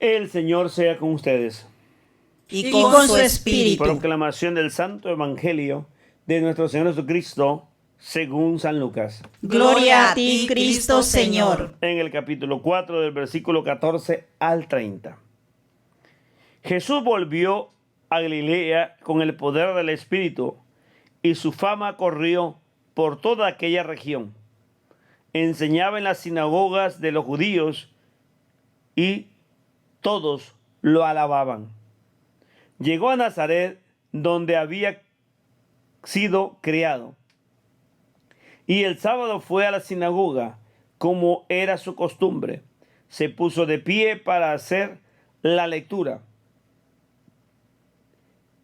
El Señor sea con ustedes. Y con su espíritu. Proclamación del Santo Evangelio de nuestro Señor Jesucristo según San Lucas. Gloria a ti, Cristo Señor. En el capítulo 4 del versículo 14 al 30. Jesús volvió a Galilea con el poder del Espíritu y su fama corrió por toda aquella región. Enseñaba en las sinagogas de los judíos y todos lo alababan. Llegó a Nazaret, donde había sido criado, y el sábado fue a la sinagoga, como era su costumbre. Se puso de pie para hacer la lectura,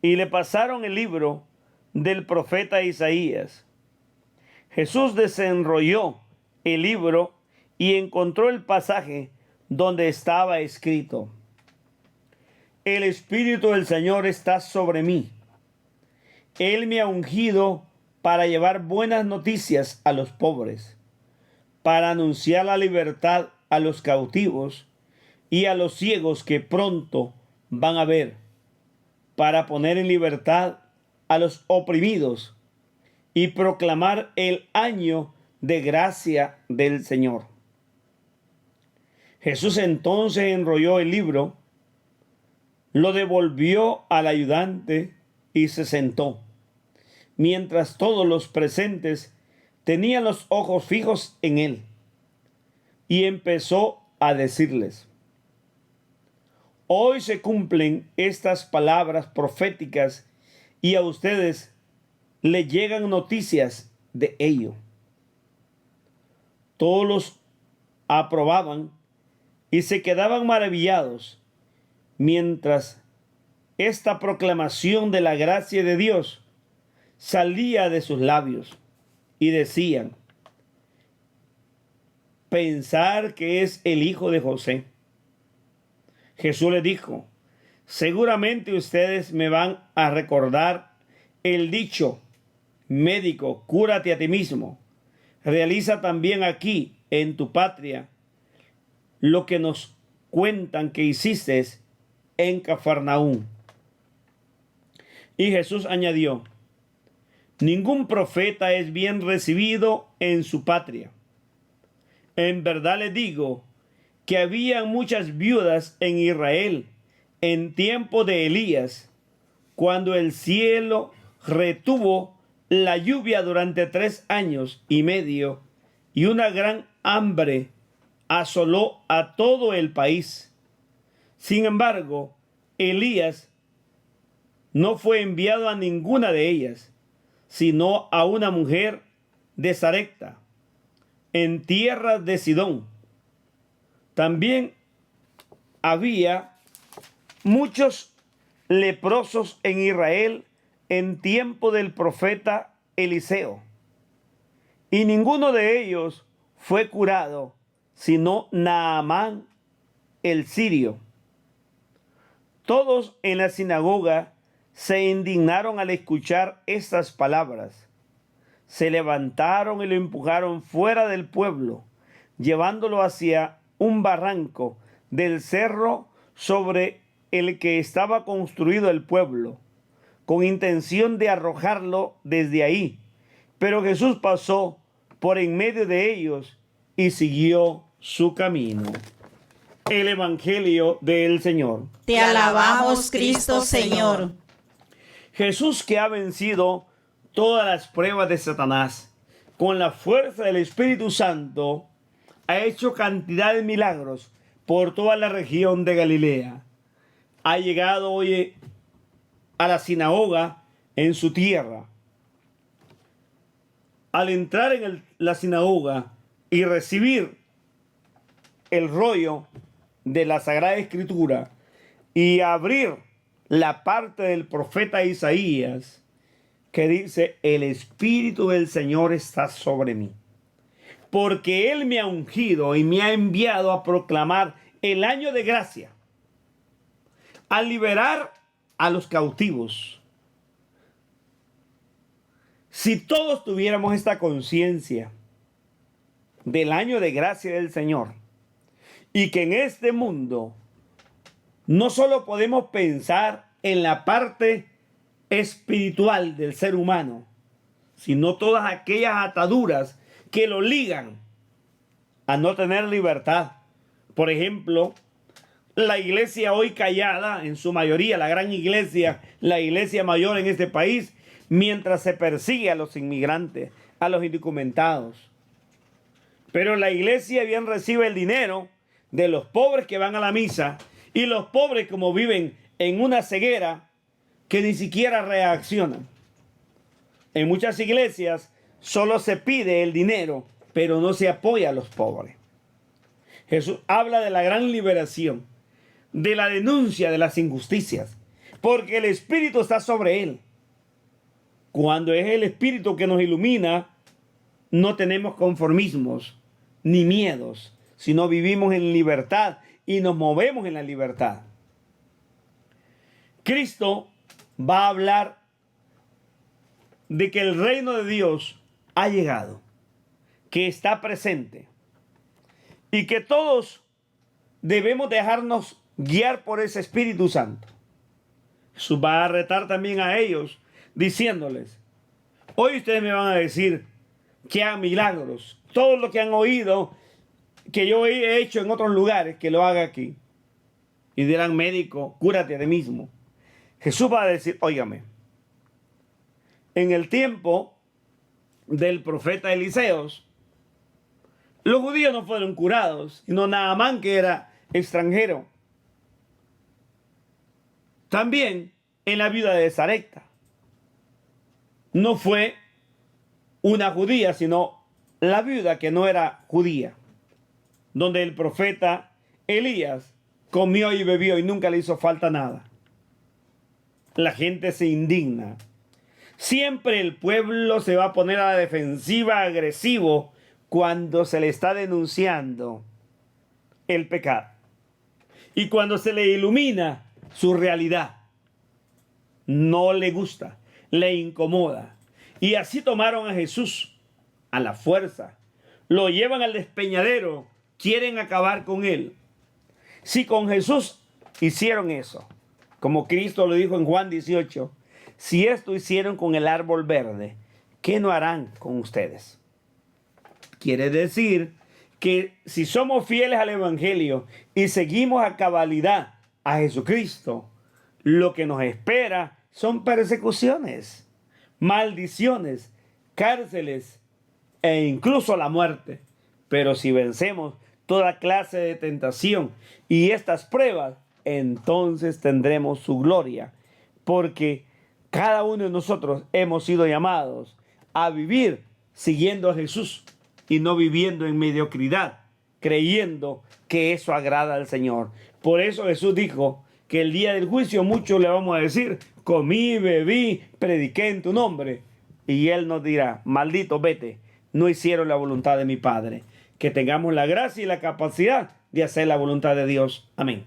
y le pasaron el libro del profeta Isaías. Jesús desenrolló el libro y encontró el pasaje donde estaba escrito: El Espíritu del Señor está sobre mí. Él me ha ungido para llevar buenas noticias a los pobres, para anunciar la libertad a los cautivos y a los ciegos que pronto van a ver, para poner en libertad a los oprimidos y proclamar el año de gracia del Señor. Jesús entonces enrolló el libro, lo devolvió al ayudante y se sentó, mientras todos los presentes tenían los ojos fijos en él. Y empezó a decirles: Hoy se cumplen estas palabras proféticas y a ustedes les llegan noticias de ello. Todos los aprobaban y se quedaban maravillados mientras esta proclamación de la gracia de Dios salía de sus labios, y decían: pensar que es el hijo de José. Jesús le dijo: seguramente ustedes me van a recordar el dicho: médico, cúrate a ti mismo. Realiza también aquí en tu patria lo que nos cuentan que hiciste en Cafarnaúm. Y Jesús añadió: ningún profeta es bien recibido en su patria. En verdad les digo que había muchas viudas en Israel en tiempo de Elías, cuando el cielo retuvo la lluvia durante 3 años y medio, y una gran hambre asoló a todo el país. Sin embargo, Elías no fue enviado a ninguna de ellas, sino a una mujer de Sarepta, en tierra de Sidón. También había muchos leprosos en Israel en tiempo del profeta Eliseo, y ninguno de ellos fue curado, sino Naamán el sirio. Todos en la sinagoga se indignaron al escuchar estas palabras. Se levantaron y lo empujaron fuera del pueblo, llevándolo hacia un barranco del cerro sobre el que estaba construido el pueblo, con intención de arrojarlo desde ahí. Pero Jesús pasó por en medio de ellos y siguió su camino. El Evangelio del Señor. Te alabamos, Cristo Señor. Jesús, que ha vencido todas las pruebas de Satanás con la fuerza del Espíritu Santo, ha hecho cantidad de milagros por toda la región de Galilea. Ha llegado hoy a la sinagoga en su tierra. Al entrar en la sinagoga y recibir el rollo de la Sagrada Escritura y abrir la parte del profeta Isaías, que dice: el Espíritu del Señor está sobre mí, porque Él me ha ungido y me ha enviado a proclamar el año de gracia, a liberar a los cautivos. Si todos tuviéramos esta conciencia del año de gracia del Señor, y que en este mundo no solo podemos pensar en la parte espiritual del ser humano, sino todas aquellas ataduras que lo ligan a no tener libertad. Por ejemplo, la iglesia hoy callada, en su mayoría, la gran iglesia, la iglesia mayor en este país, mientras se persigue a los inmigrantes, a los indocumentados. Pero la iglesia bien recibe el dinero de los pobres que van a la misa, y los pobres, como viven en una ceguera, que ni siquiera reaccionan. En muchas iglesias solo se pide el dinero, pero no se apoya a los pobres. Jesús habla de la gran liberación, de la denuncia de las injusticias, porque el Espíritu está sobre él. Cuando es el Espíritu que nos ilumina, no tenemos conformismos ni miedos, sino vivimos en libertad y nos movemos en la libertad. Cristo va a hablar de que el reino de Dios ha llegado, que está presente y que todos debemos dejarnos guiar por ese Espíritu Santo. Jesús va a retar también a ellos diciéndoles: hoy ustedes me van a decir que hagan milagros, todo lo que han oído que yo he hecho en otros lugares, que lo haga aquí. Y dirán: médico, cúrate a ti mismo. Jesús va a decir: óigame, en el tiempo del profeta Eliseos, los judíos no fueron curados, sino Naamán, que era extranjero. También en la viuda de Sarepta, no fue una judía, sino la viuda que no era judía, donde el profeta Elías comió y bebió y nunca le hizo falta nada. La gente se indigna. Siempre el pueblo se va a poner a la defensiva, agresivo, cuando se le está denunciando el pecado. Y cuando se le ilumina su realidad, no le gusta, le incomoda. Y así tomaron a Jesús a la fuerza. Lo llevan al despeñadero, quieren acabar con él. Si con Jesús hicieron eso, como Cristo lo dijo en Juan 18, si esto hicieron con el árbol verde, ¿qué no harán con ustedes? Quiere decir que si somos fieles al Evangelio y seguimos a cabalidad a Jesucristo, lo que nos espera son persecuciones, maldiciones, cárceles e incluso la muerte. Pero si vencemos toda clase de tentación y estas pruebas, entonces tendremos su gloria, porque cada uno de nosotros hemos sido llamados a vivir siguiendo a Jesús y no viviendo en mediocridad, creyendo que eso agrada al Señor. Por eso Jesús dijo que el día del juicio muchos le vamos a decir: comí, bebí, prediqué en tu nombre. Y Él nos dirá: maldito, vete, no hicieron la voluntad de mi Padre. Que tengamos la gracia y la capacidad de hacer la voluntad de Dios. Amén.